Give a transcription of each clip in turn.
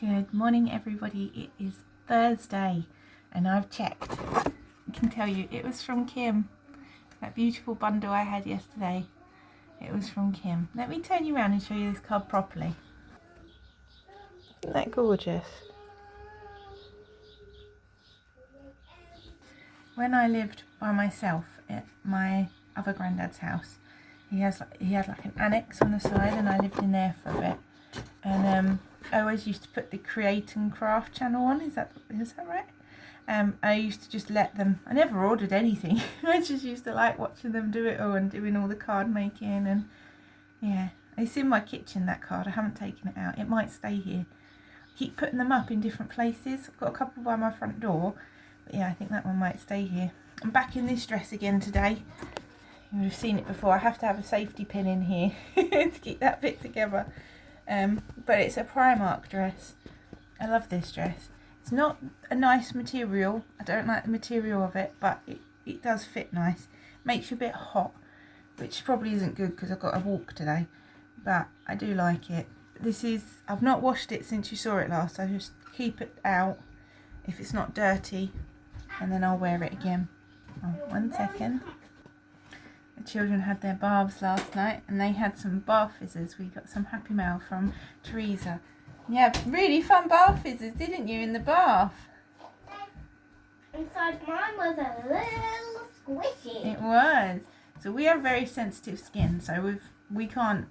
Good morning everybody, it is Thursday and I've checked. I can tell you it was from Kim. That beautiful bundle I had yesterday, it was from Kim. Let me turn you around and show you this card properly. Isn't that gorgeous? When I lived by myself at my other granddad's house, he had like an annex on the side and I lived in there for a bit. And I always used to put the Create and Craft channel on. Is that right? I used to just let them. I never ordered anything. I just used to like watching them do it all and doing all the card making. And yeah, it's in my kitchen, that card. I haven't taken it out. It might stay here. I keep putting them up in different places. I've got a couple by my front door. But yeah, I think that one might stay here. I'm back in this dress again today. You would have seen it before. I have to have a safety pin in here to keep that bit together. But it's a Primark dress. I love this dress. It's not a nice material. I don't like the material of it, but it does fit nice. Makes you a bit hot, which probably isn't good because I've got a walk today. But I do like it. I've not washed it since you saw it last. I just keep it out if it's not dirty, and then I'll wear it again. Oh, 1 second. The children had their baths last night and they had some bath fizzers. We got some Happy Mail from Teresa. Yeah, really fun bath fizzers, didn't you, in the bath? Inside mine was a little squishy. It was. So we have very sensitive skin, so we can't,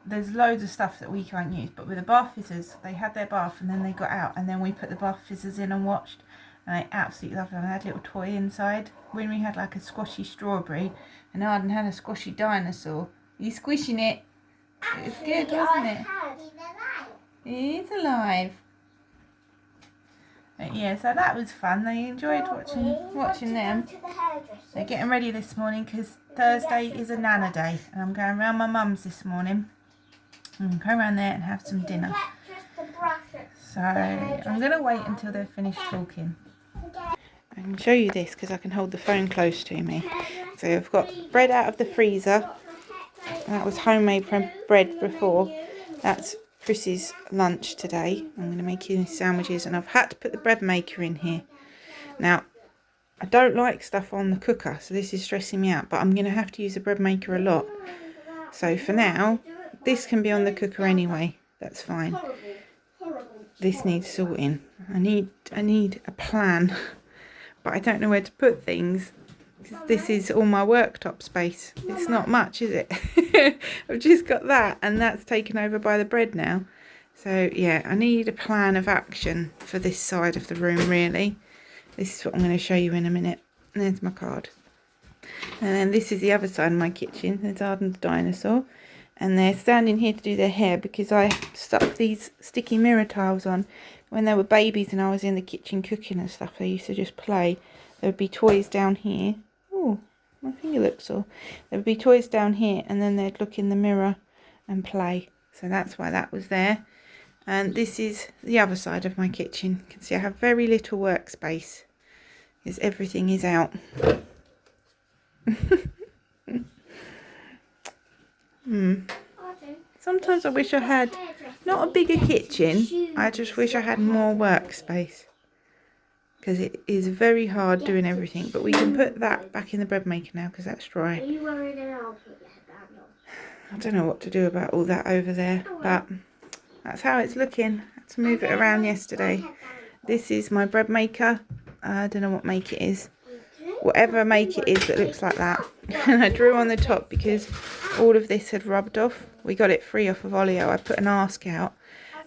there's loads of stuff that we can't use. But with the bath fizzers, they had their bath and then they got out and then we put the bath fizzers in and watched. And I absolutely loved it. I had a little toy inside. When we had like a squashy strawberry, and Arden had a squashy dinosaur. You squishing it? It was good, wasn't it? It is alive. But yeah, so that was fun. They enjoyed watching them. They're getting ready this morning because Thursday is a Nana day, and I'm going round my mum's this morning. I'm going to go around there and have some dinner. So I'm going to wait until they're finished talking. I can show you this because I can hold the phone close to me. So I've got bread out of the freezer. That was homemade bread before. That's Chris's lunch today. I'm going to make you sandwiches and I've had to put the bread maker in here. Now, I don't like stuff on the cooker, so this is stressing me out, but I'm going to have to use the bread maker a lot. So for now, this can be on the cooker anyway. That's fine. This needs sorting. I need a plan. But I don't know where to put things. This is all my worktop space. It's not much, is it? I've just got that and that's taken over by the bread now. So yeah, I need a plan of action for this side of the room really. This is what I'm going to show you in a minute. And there's my card. And then this is the other side of my kitchen. There's Arden's dinosaur. And they're standing here to do their hair because I stuck these sticky mirror tiles on. When they were babies and I was in the kitchen cooking and stuff, they used to just play. There would be toys down here. Oh, my finger looks sore. There would be toys down here and then they'd look in the mirror and play. So that's why that was there. And this is the other side of my kitchen. You can see I have very little workspace because everything is out. Sometimes I wish I had not a bigger kitchen. I just wish I had more workspace because it is very hard doing everything. But we can put that back in the bread maker now because that's dry. Are you worried that I'll put your headband on? I don't know what to do about all that over there, but that's how it's looking. I had to move it around yesterday. This is my bread maker. I don't know what make it is. Whatever make it is that looks like that. And I drew on the top because all of this had rubbed off. We got it free off of Olio. I put an ask out.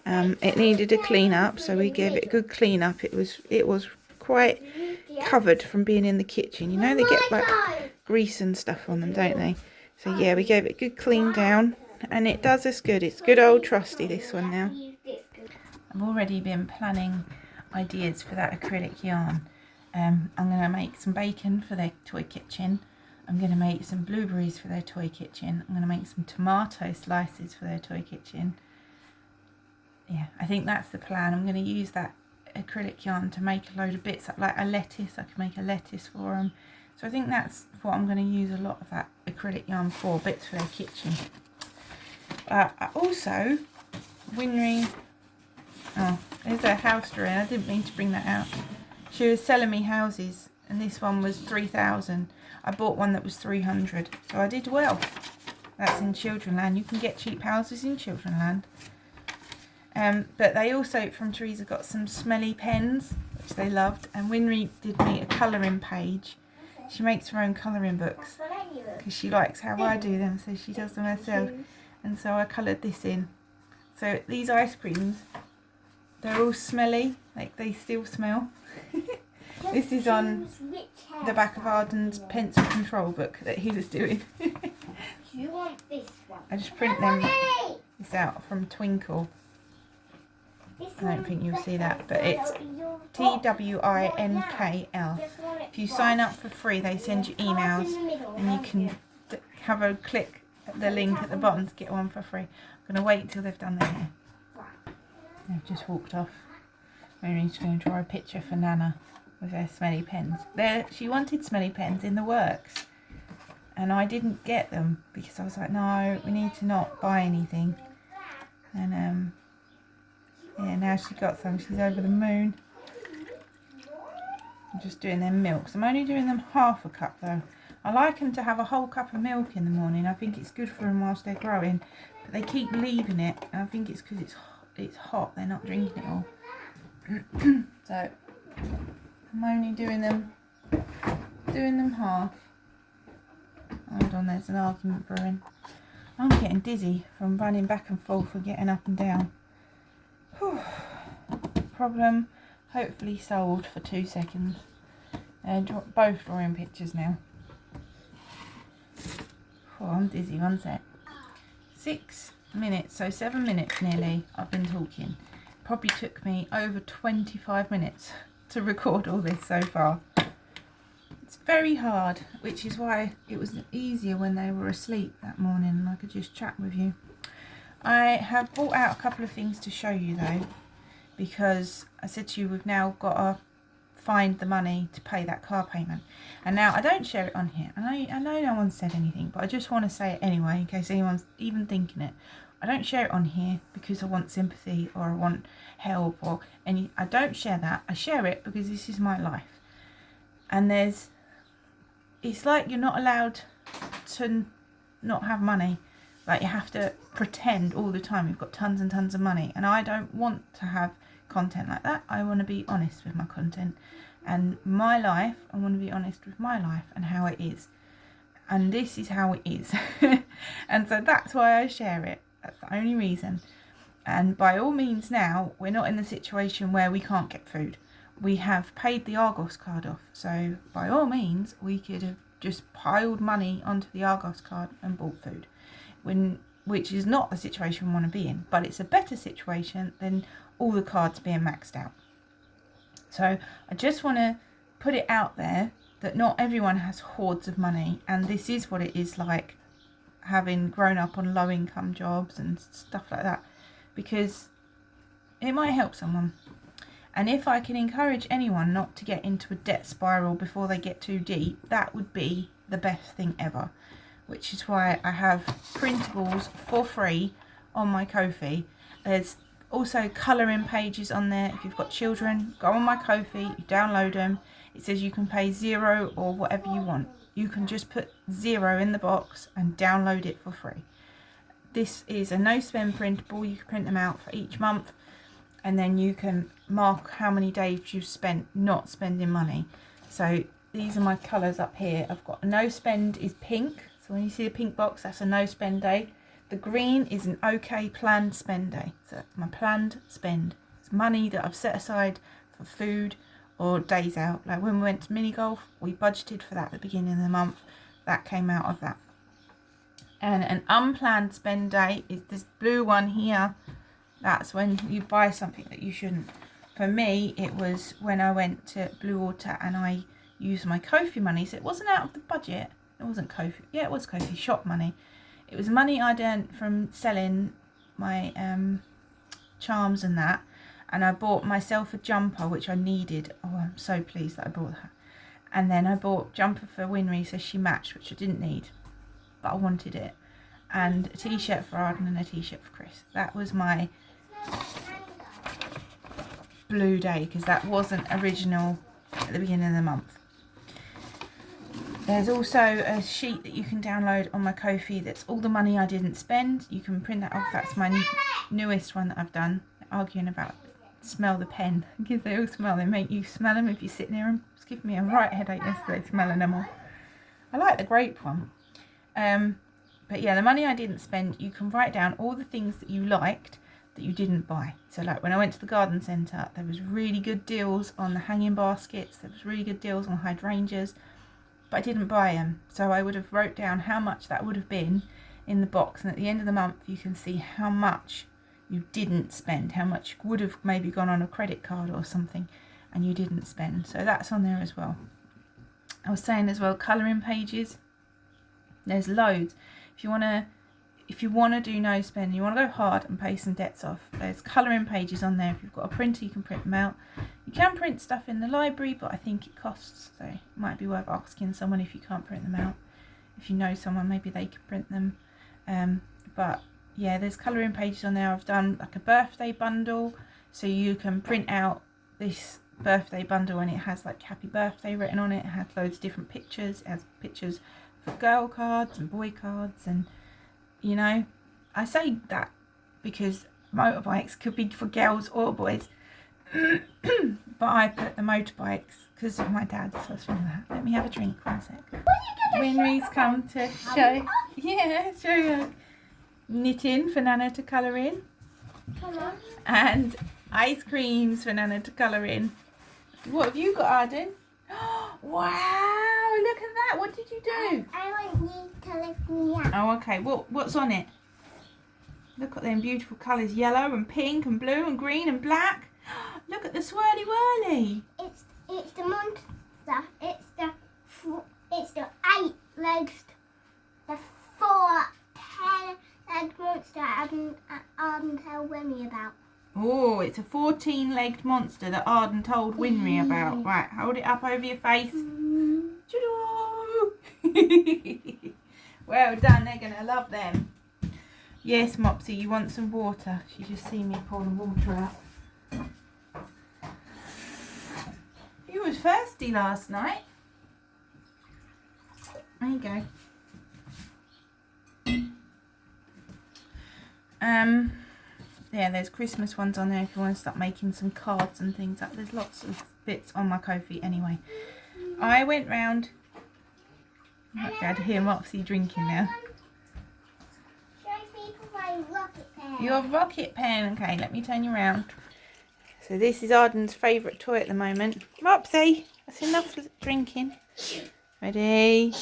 It needed a clean up, so we gave it a good clean up. It was quite covered from being in the kitchen. You know they get like grease and stuff on them, don't they? So yeah, we gave it a good clean down and it does us good. It's good old trusty, this one now. I've already been planning ideas for that acrylic yarn. I'm going to make some bacon for their toy kitchen. I'm going to make some blueberries for their toy kitchen. I'm going to make some tomato slices for their toy kitchen. Yeah, I think that's the plan. I'm going to use that acrylic yarn to make a load of bits, like a lettuce. I can make a lettuce for them. So I think that's what I'm going to use a lot of that acrylic yarn for, bits for their kitchen. Also, wondering, oh, There's a house drawing. I didn't mean to bring that out. She was selling me houses, and this one was 3,000. I bought one that was 300, so I did well. That's in Childrenland. You can get cheap houses in Childrenland. But they also, from Teresa, got some smelly pens, which they loved. And Winry did me a colouring page. She makes her own colouring books because she likes how I do them, so she does them herself. And so I coloured this in. So these ice creams, they're all smelly, like they still smell. This is on the back of Arden's pencil control book that he was doing. You want this one? I just print them this out from Twinkle. I don't think you'll see that, but it's TWINKL. If you sign up for free, they send you emails, and you can have a click at the link at the bottom to get one for free. I'm going to wait until they've done their hair. They've just walked off. Mary's going to draw a picture for Nana with her smelly pens. She wanted smelly pens in the works, and I didn't get them because I was like, no, we need to not buy anything. And yeah, now she got some. She's over the moon. I'm just doing them milks. I'm only doing them half a cup though. I like them to have a whole cup of milk in the morning. I think it's good for them whilst they're growing, but they keep leaving it, and I think it's because it's hot. They're not drinking it all. So I'm only doing them half. Hold on, there's an argument brewing. I'm getting dizzy from running back and forth and getting up and down. Whew. Problem hopefully solved for 2 seconds. Both drawing pictures now. Oh, I'm dizzy, 1 sec. 6 minutes, so 7 minutes nearly I've been talking. Probably took me over 25 minutes to record all this so far. It's very hard, which is why it was easier when they were asleep that morning and I could just chat with you. I have brought out a couple of things to show you though, because I said to you we've now got to find the money to pay that car payment. And now I don't share it on here. I know no one said anything, but I just want to say it anyway in case anyone's even thinking it. I don't share it on here because I want sympathy or I want help or any. I don't share that. I share it because this is my life. And it's like you're not allowed to not have money. Like you have to pretend all the time you've got tons and tons of money. And I don't want to have content like that. I want to be honest with my content. And my life, I want to be honest with my life and how it is. And this is how it is. And so that's why I share it. That's the only reason. And by all means now, we're not in the situation where we can't get food. We have paid the Argos card off. So by all means, we could have just piled money onto the Argos card and bought food. Which is not the situation we want to be in. But it's a better situation than all the cards being maxed out. So I just want to put it out there that not everyone has hordes of money. And this is what it is like having grown up on low income jobs and stuff like that. Because it might help someone. And if I can encourage anyone not to get into a debt spiral before they get too deep, that would be the best thing ever. Which is why I have printables for free on my Ko-fi. There's also colouring pages on there. If you've got children, go on my Ko-fi, you download them. It says you can pay 0 or whatever you want. You can just put 0 in the box and download it for free. This is a no spend printable. You can print them out for each month. And then you can mark how many days you've spent not spending money. So these are my colours up here. I've got a no spend is pink. So when you see a pink box, that's a no spend day. The green is an okay planned spend day. So that's my planned spend. It's money that I've set aside for food or days out. Like when we went to mini golf, we budgeted for that at the beginning of the month. That came out of that. And an unplanned spend day is this blue one here. That's when you buy something that you shouldn't. For me, it was when I went to Blue Water and I used my Ko-fi money. So it wasn't out of the budget. It wasn't Ko-fi. Yeah, it was Ko-fi shop money. It was money I'd earned from selling my charms and that. And I bought myself a jumper, which I needed. Oh, I'm so pleased that I bought that. And then I bought jumper for Winry so she matched, which I didn't need. But I wanted it. And a t-shirt for Arden and a t-shirt for Chris. That was my blue day because that wasn't original at the beginning of the month. There's also a sheet that you can download on my Ko-fi that's all the money I didn't spend. You can print that off. That's my newest one that I've done. Arguing about smell the pen because they all smell. They make you smell them if you sit near them. It's given me a right headache yesterday smelling them all. I like the grape one. But yeah, the money I didn't spend, you can write down all the things that you liked that you didn't buy. So like when I went to the garden centre, there was really good deals on the hanging baskets. There was really good deals on hydrangeas. But I didn't buy them, so I would have wrote down how much that would have been in the box, and at the end of the month you can see how much you didn't spend, how much would have maybe gone on a credit card or something and you didn't spend. So that's on there as well. I was saying as well, colouring pages, there's loads. If you want to do no spend, you want to go hard and pay some debts off, there's colouring pages on there. If you've got a printer, you can print them out. You can print stuff in the library, but I think it costs, so it might be worth asking someone if you can't print them out. If you know someone, maybe they can print them. But yeah, there's colouring pages on there. I've done like a birthday bundle, so you can print out this birthday bundle and it has like happy birthday written on it. It has loads of different pictures. It has pictures for girl cards and boy cards, and you know, I say that because motorbikes could be for girls or boys. But I put the motorbikes because of my dad, so I was feeling that. Let me have a drink, 1 sec. Winry's come to show you knitting for Nana to colour in. Come on. And ice creams for Nana to colour in. What have you got, Arden? Wow, look at that. What did you do? I want you to lift me up. Oh, okay. What's on it? Look at them beautiful colours. Yellow and pink and blue and green and black. Look at the swirly whirly. It's the monster. It's the 8 legs. The 10-legged monster Arden told Winnie about. Oh, it's a 14-legged monster that Arden told Winry about. Right, hold it up over your face. Well done, they're going to love them. Yes, Mopsy, you want some water? She just seen me pour the water out. You was thirsty last night. There you go. Yeah, there's Christmas ones on there if you want to start making some cards and things like. There's lots of bits on my Ko-fi anyway. I went round. I had to hear Mopsy drinking now. Show people my rocket pen. Your rocket pen. Okay, let me turn you around. So this is Arden's favourite toy at the moment. Mopsy, that's enough drinking. Ready?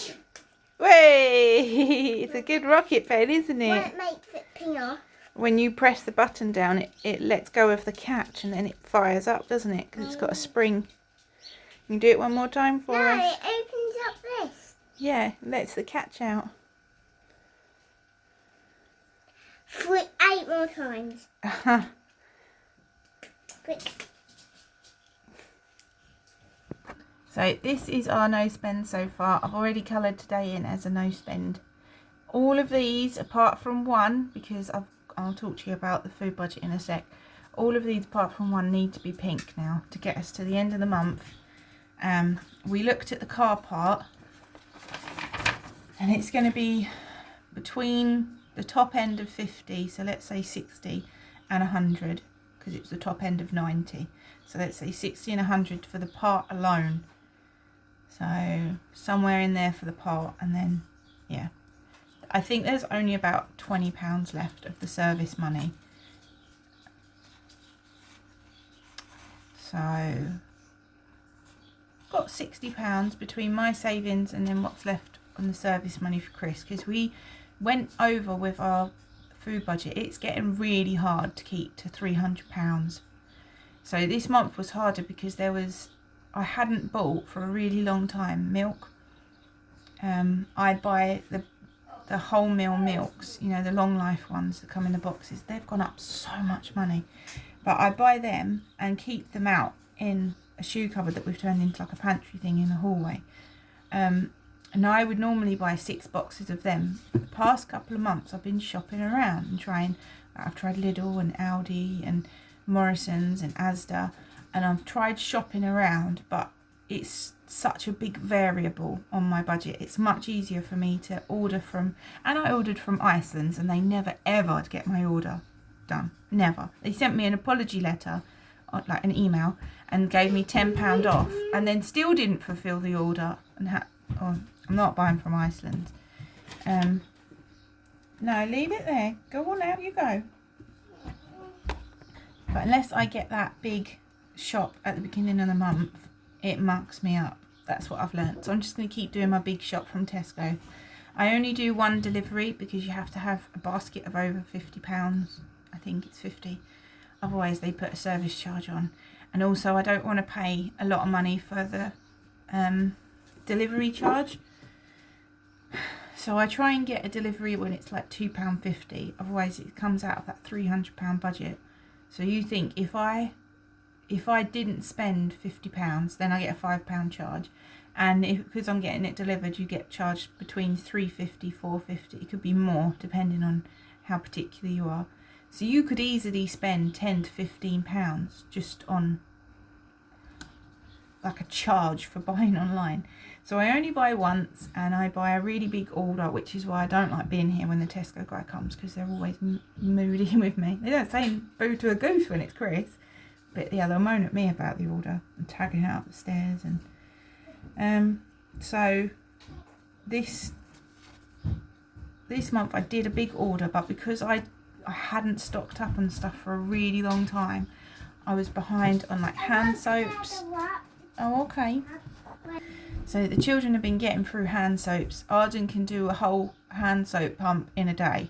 Way! It's a good rocket pen, isn't it? When it makes it ping. When you press the button down, it lets go of the catch and then it fires up, doesn't it? Because it's got a spring. You can do it one more time for us? No, it opens up this. Yeah, it lets the catch out. 8 more times. Quick. So this is our no spend so far. I've already coloured today in as a no spend. All of these, apart from one, because I'll talk to you about the food budget in a sec. All of these apart from one need to be pink now to get us to the end of the month. We looked at the car part and it's going to be between the top end of 50, so let's say 60 and 100 because it's the top end of 90. So let's say 60 and 100 for the part alone. So somewhere in there for the part, and then yeah. I think there's only about £20 left of the service money. So got £60 between my savings and then what's left on the service money for Chris, because we went over with our food budget. It's getting really hard to keep to £300. So this month was harder because I hadn't bought for a really long time milk. I buy the wholemeal milks, you know, the long life ones that come in the boxes. They've gone up so much money, but I buy them and keep them out in a shoe cupboard that we've turned into like a pantry thing in the hallway. And I would normally buy 6 boxes of them. For the past couple of months I've been shopping around and I've tried Lidl and Aldi and Morrison's and Asda, and I've tried shopping around, but it's such a big variable on my budget. It's much easier for me to order from, and I ordered from Iceland, and they never ever get my order done. Never. They sent me an apology letter, like an email, and gave me £10 off, and then still didn't fulfill the order. And I'm not buying from Iceland. No, leave it there. Go on, out you go. But unless I get that big shop at the beginning of the month, it mucks me up. That's what I've learnt. So I'm just going to keep doing my big shop from Tesco. I only do one delivery because you have to have a basket of over £50. I think it's 50. Otherwise they put a service charge on. And also I don't want to pay a lot of money for the delivery charge. So I try and get a delivery when it's like £2.50. Otherwise it comes out of that £300 budget. So you think if I didn't spend £50, then I get a £5 charge, and because I'm getting it delivered, you get charged between £3.50, £4.50. It could be more depending on how particular you are. So you could easily spend £10 to £15 just on like a charge for buying online. So I only buy once, and I buy a really big order, which is why I don't like being here when the Tesco guy comes, because they're always moody with me. They don't say boo to a goose when it's Chris, but yeah, they'll moan at me about the order and tagging it up the stairs. And so this month I did a big order, but because I hadn't stocked up on stuff for a really long time, I was behind on like hand soaps. Oh, okay. So the children have been getting through hand soaps. Arden can do a whole hand soap pump in a day.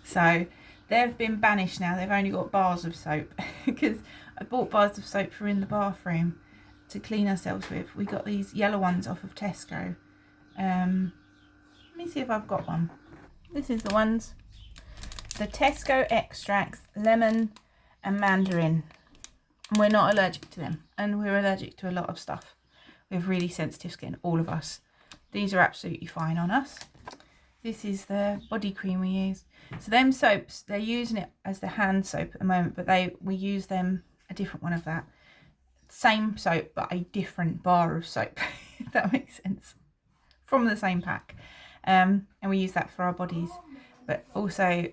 So they've been banished now. They've only got bars of soap because I bought bars of soap for in the bathroom to clean ourselves with. We got these yellow ones off of Tesco. Let me see if I've got one. This is the ones. The Tesco extracts, lemon and mandarin. And we're not allergic to them. And we're allergic to a lot of stuff. We have really sensitive skin, all of us. These are absolutely fine on us. This is the body cream we use. So them soaps, they're using it as the hand soap at the moment, but we use them, a different one of that. Same soap, but a different bar of soap, if that makes sense. From the same pack. And we use that for our bodies. But also,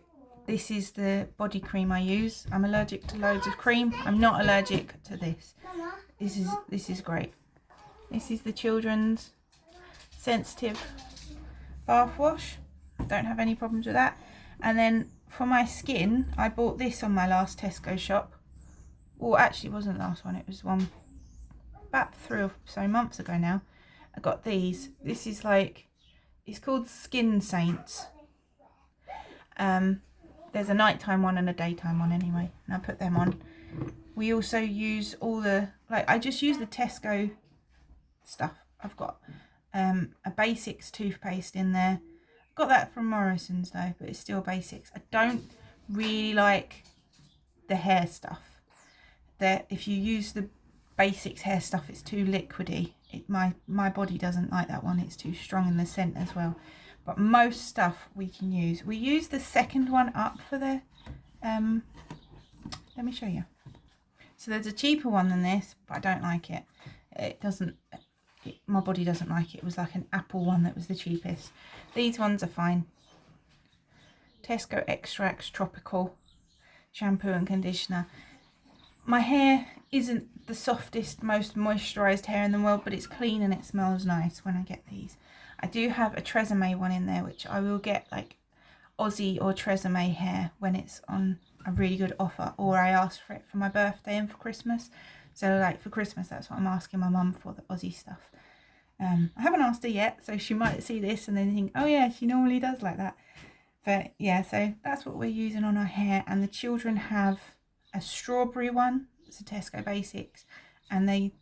this is the body cream I use. I'm allergic to loads of cream. I'm not allergic to this. This is great. This is the children's sensitive bath wash. Don't have any problems with that. And then for my skin, I bought this on my last Tesco shop. Well, actually it wasn't the last one. It was one about 3 or so months ago now. I got these. This is like, it's called Skin Saints. There's a nighttime one and a daytime one anyway. And I put them on. We also use all the, I just use the Tesco stuff. I've got a Basics toothpaste in there. Got that from Morrison's though, but it's still Basics. I don't really like the hair stuff. If you use the Basics hair stuff, it's too liquidy. My body doesn't like that one. It's too strong in the scent as well. But most stuff we can use. We use the second one up for the let me show you. So there's a cheaper one than this, but I don't like it. My body doesn't like it. It was like an apple one that was the cheapest. These ones are fine. Tesco Extracts Tropical shampoo and conditioner. My hair isn't the softest, most moisturised hair in the world, but it's clean and it smells nice when I get these. I do have a Tresemme one in there, which I will get like Aussie or Tresemme hair when it's on a really good offer, or I ask for it for my birthday and for Christmas. So like for Christmas, that's what I'm asking my mum for, the Aussie stuff. I haven't asked her yet, so she might see this and then think, oh yeah, she normally does like that. But yeah, so that's what we're using on our hair. And the children have a strawberry one. It's a Tesco Basics, and they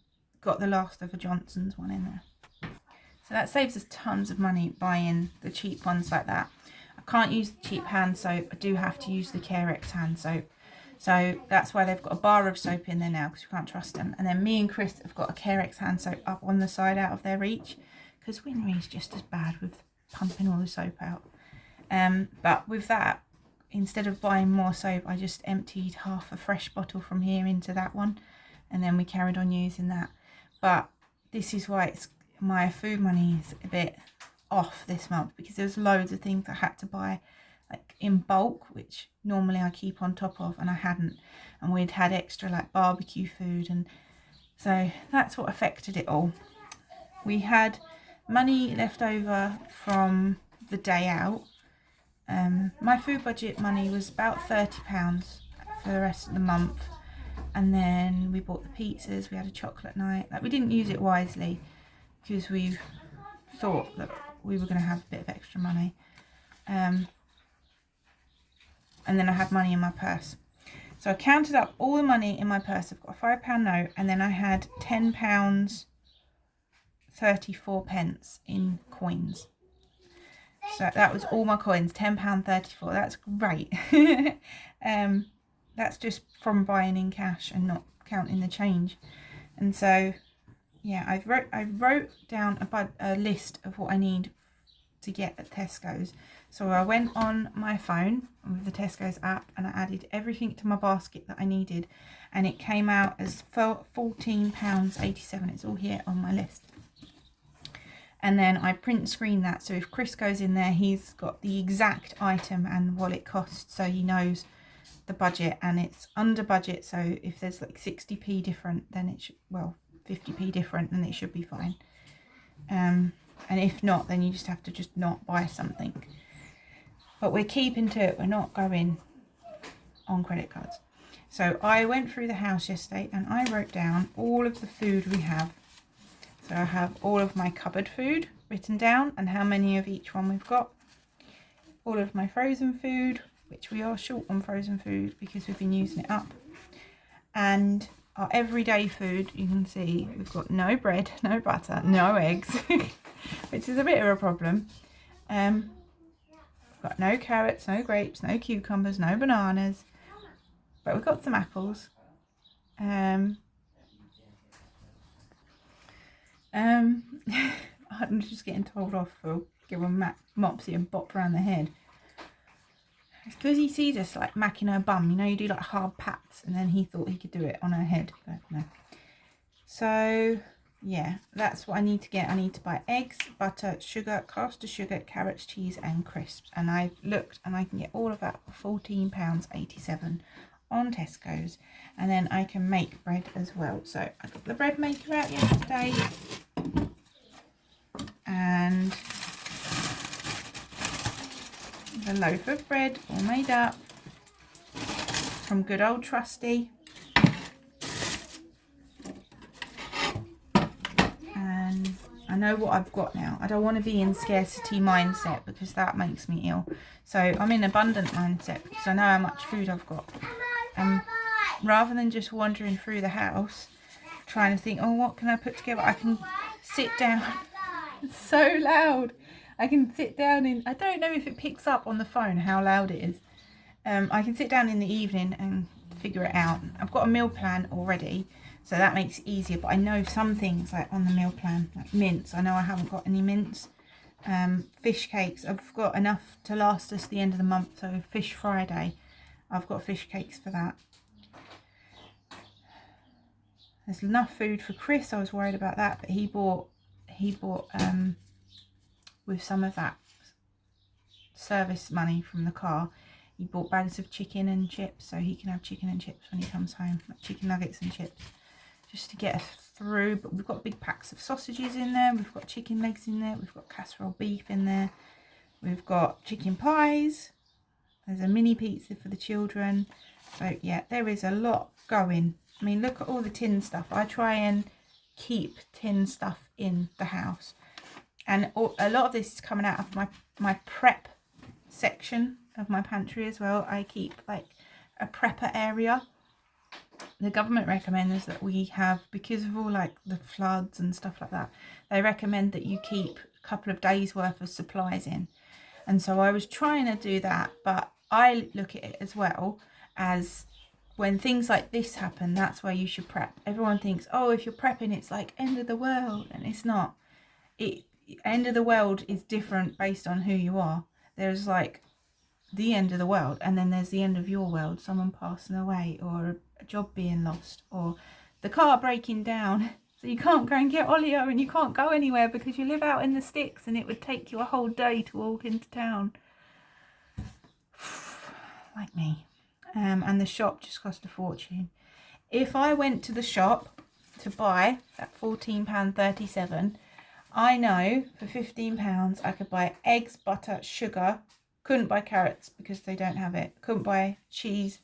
got the last of a Johnson's one in there. So that saves us tons of money buying the cheap ones like that. I can't use the cheap hand soap. I do have to use the Carex hand soap. So that's why they've got a bar of soap in there now, because we can't trust them. And then me and Chris have got a Carex hand soap up on the side out of their reach, because Winry's just as bad with pumping all the soap out. But with that, instead of buying more soap, I just emptied half a fresh bottle from here into that one. and then we carried on using that. But this is why my food money is a bit off this month, because there's loads of things I had to buy like in bulk, which normally I keep on top of, and I hadn't, and we'd had extra like barbecue food, and so that's what affected it all. We had money left over from the day out. My food budget money was about £30 for the rest of the month, and then we bought the pizzas, we had a chocolate night. Like, we didn't use it wisely because we thought that we were going to have a bit of extra money, and then I had money in my purse. So I counted up all the money in my purse. I've got a £5 note, and then I had £10.34 in coins. So that was all my coins, £10.34. That's great. That's just from buying in cash and not counting the change. And so, yeah, I wrote down a list of what I need to get at Tesco's. So I went on my phone with the Tesco's app and I added everything to my basket that I needed, and it came out as £14.87. It's all here on my list. And then I print screen that, so if Chris goes in there, he's got the exact item and what it costs, so he knows the budget, and it's under budget. So if there's like 60p different, then it should, well, 50p different, then it should be fine. And if not, then you just have to just not buy something. But we're keeping to it. We're not going on credit cards. So I went through the house yesterday and I wrote down all of the food we have. So I have all of my cupboard food written down and how many of each one we've got. All of my frozen food, which we are short on frozen food because we've been using it up. And our everyday food, you can see we've got no bread, no butter, no eggs, which is a bit of a problem. We've got no carrots, no grapes, no cucumbers, no bananas, but we've got some apples. I'm just getting told off for giving Mopsy a bop around the head. It's because he sees us like macking her bum. You know, you do like hard pats, and then he thought he could do it on her head, but no. So yeah, that's what I need to get. I need to buy eggs, butter, sugar, caster sugar, carrots, cheese and crisps. And I looked and I can get all of that for £14.87 on Tesco's. And then I can make bread as well. So I got the bread maker out yesterday. And the loaf of bread all made up from good old Trusty. And I know what I've got now. I don't want to be in scarcity mindset because that makes me ill. So I'm in abundant mindset because I know how much food I've got. Rather than just wandering through the house trying to think, oh, what can I put together? I can sit down. It's so loud. I can sit down in, I don't know if it picks up on the phone how loud it is. I can sit down in the evening and figure it out. I've got a meal plan already, so that makes it easier. But I know some things like on the meal plan, like mince. I know I haven't got any mince. Fish cakes, I've got enough to last us the end of the month. So Fish Friday, I've got fish cakes for that. There's enough food for Chris. I was worried about that, but he bought with some of that service money from the car, he bought bags of chicken and chips, so he can have chicken and chips when he comes home, like chicken nuggets and chips, just to get us through. But we've got big packs of sausages in there, we've got chicken legs in there, we've got casserole beef in there, we've got chicken pies, there's a mini pizza for the children. So yeah, there is a lot going. I mean, look at all the tin stuff. I try and keep tin stuff in the house, and a lot of this is coming out of my prep section of my pantry as well. I keep like a prepper area. The government recommends that we have, because of all like the floods and stuff like that, they recommend that you keep a couple of days worth of supplies in. And so I was trying to do that, but I look at it as well as when things like this happen, that's where you should prep. Everyone thinks, oh, if you're prepping, it's like end of the world, and it's not. End of the world is different based on who you are. There's like the end of the world, and then there's the end of your world, someone passing away, or a job being lost, or the car breaking down. So you can't go and get Olio and you can't go anywhere because you live out in the sticks and it would take you a whole day to walk into town. Like me. And the shop just cost a fortune. If I went to the shop to buy that £14.37, I know for £15 I could buy eggs, butter, sugar. Couldn't buy carrots because they don't have it. Couldn't buy cheese.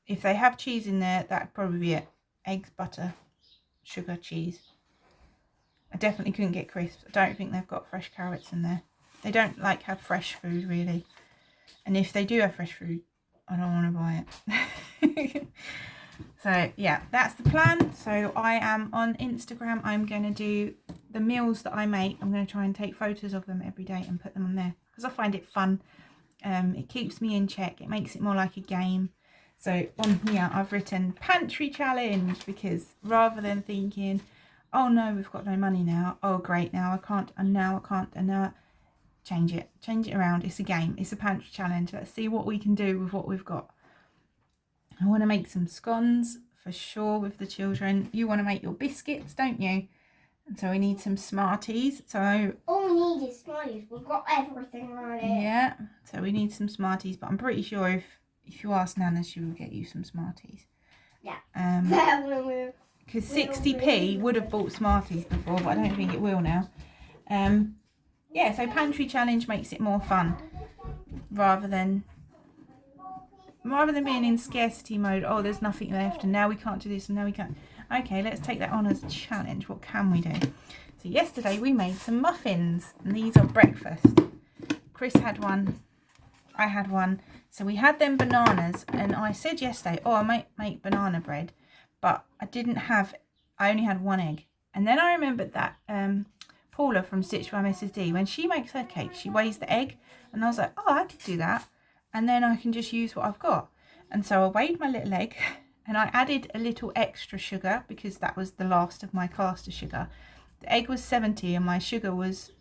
If they have cheese in there, that'd probably be it. Eggs, butter, sugar, cheese. I definitely couldn't get crisps. I don't think they've got fresh carrots in there. They don't like have fresh food really. And if they do have fresh food, I don't want to buy it. So yeah, that's the plan. So I am on Instagram. I'm going to do the meals that I make. I'm going to try and take photos of them every day and put them on there because I find it fun. It keeps me in check. It makes it more like a game. So on here I've written pantry challenge because rather than thinking, oh no, we've got no money now. Oh great, now I can't, and now I can't, and now change it around. It's a game. It's a pantry challenge. Let's see what we can do with what we've got. I want to make some scones for sure with the children. You want to make your biscuits, don't you? And so we need some Smarties. So all we need is Smarties. We've got everything on it. Yeah. So we need some Smarties, but I'm pretty sure if you ask Nana, she will get you some Smarties. Yeah. Because 60p would have bought Smarties before, but I don't think it will now. Yeah, so pantry challenge makes it more fun rather than being in scarcity mode. Oh, there's nothing left and now we can't do this and now we can't. Okay, let's take that on as a challenge. What can we do? So yesterday we made some muffins and these are breakfast. Chris had one, I had one. So we had them bananas and I said yesterday, oh, I might make banana bread, but I only had one egg. And then I remembered that Paula from Stitch by Mrs. D, when she makes her cake, she weighs the egg. And I was like, oh, I could do that. And then I can just use what I've got. And so I weighed my little egg and I added a little extra sugar because that was the last of my caster sugar. The egg was 70 and my sugar was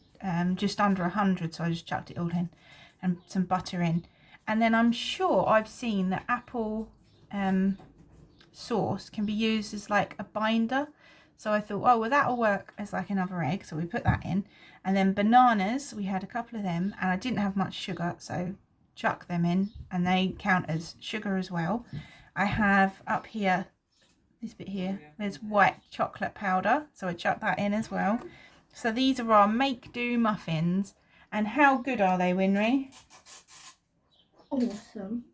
just under 100. So I just chucked it all in and some butter in. And then I'm sure I've seen that apple sauce can be used as like a binder. So I thought, oh, well, that'll work as like another egg. So we put that in. And then bananas, we had a couple of them and I didn't have much sugar. So chuck them in and they count as sugar as well. I have up here, this bit here, there's white chocolate powder. So I chuck that in as well. So these are our make do muffins. And how good are they, Winry? Awesome.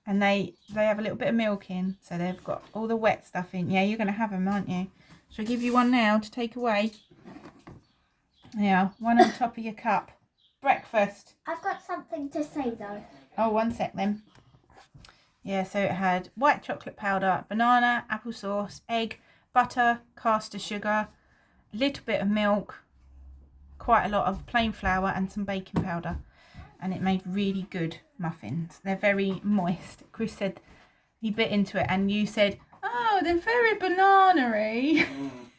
And they have a little bit of milk in, so they've got all the wet stuff in. Yeah, you're going to have them, aren't you? Shall I give you one now to take away? Yeah, one on top of your cup. Breakfast. I've got something to say though. Oh, one sec then. Yeah, so it had white chocolate powder, banana, applesauce, egg, butter, caster sugar, a little bit of milk, quite a lot of plain flour and some baking powder. And it made really good muffins. They're very moist. Chris said he bit into it and you said, oh, they're very banana-y.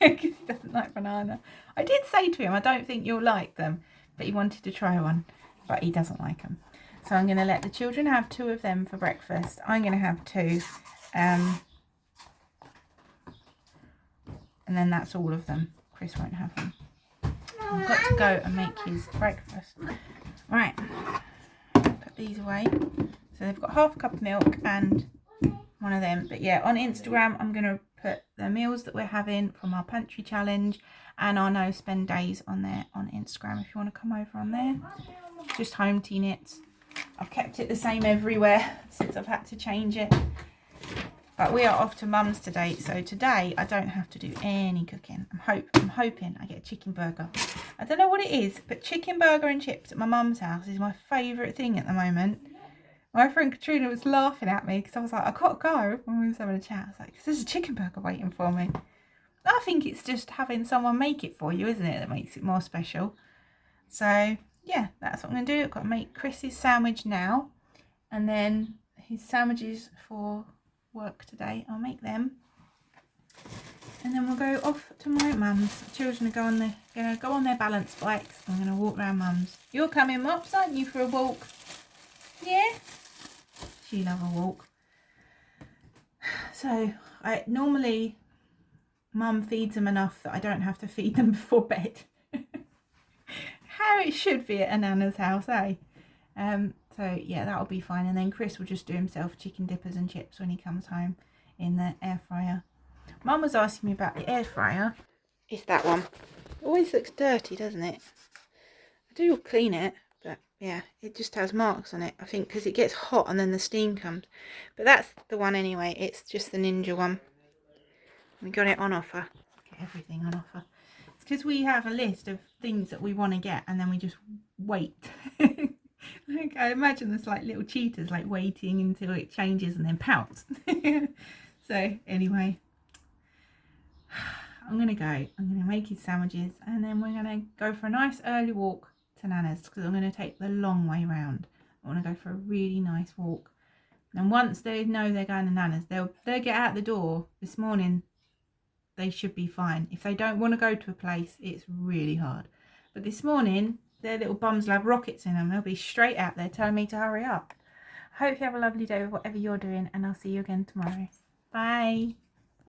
Because he doesn't like banana. I did say to him, I don't think you'll like them. But he wanted to try one. But he doesn't like them. So I'm going to let the children have 2 of them for breakfast. I'm going to have 2. And then that's all of them. Chris won't have them. I've got to go and make his breakfast. Right, put these away. So they've got half a cup of milk and one of them. But yeah, on Instagram, I'm going to put the meals that we're having from our pantry challenge and our no spend days on there on Instagram. If you want to come over on there, just Hometeaknits. I've kept it the same everywhere since I've had to change it. But we are off to Mum's today, so today I don't have to do any cooking. I'm hoping I get a chicken burger. I don't know what it is, but chicken burger and chips at my mum's house is my favourite thing at the moment. My friend Katrina was laughing at me because I was like, I can't go when we was having a chat. I was like, there's a chicken burger waiting for me. I think it's just having someone make it for you, isn't it, that makes it more special. So, yeah, that's what I'm going to do. I've got to make Chris's sandwich now. And then his sandwiches for work today, I'll make them. And then we'll go off to my mum's. The children are going to go on their balance bikes. I'm going to walk around mum's. You're coming, Mops, aren't you, for a walk? Yeah? She loves a walk. So normally Mum feeds them enough that I don't have to feed them before bed. How it should be at a nana's house, eh? So yeah, that'll be fine. And then Chris will just do himself chicken dippers and chips when he comes home in the air fryer. Mum was asking me about the air fryer. It's that one. It always looks dirty, doesn't it? I do clean it, but yeah, it just has marks on it, I think, because it gets hot and then the steam comes. But that's the one anyway. It's just the Ninja one. We got it on offer. Get everything on offer. It's because we have a list of things that we want to get and then we just wait. Like, I imagine there's like little cheaters like waiting until it changes and then pounce. So anyway, I'm going to go. I'm going to make his sandwiches and then we're going to go for a nice early walk to Nana's because I'm going to take the long way round. I want to go for a really nice walk. And once they know they're going to Nana's, they'll get out the door. This morning, they should be fine. If they don't want to go to a place, it's really hard. But this morning, their little bums will have rockets in them. They'll be straight out there telling me to hurry up. I hope you have a lovely day with whatever you're doing, and I'll see you again tomorrow. Bye.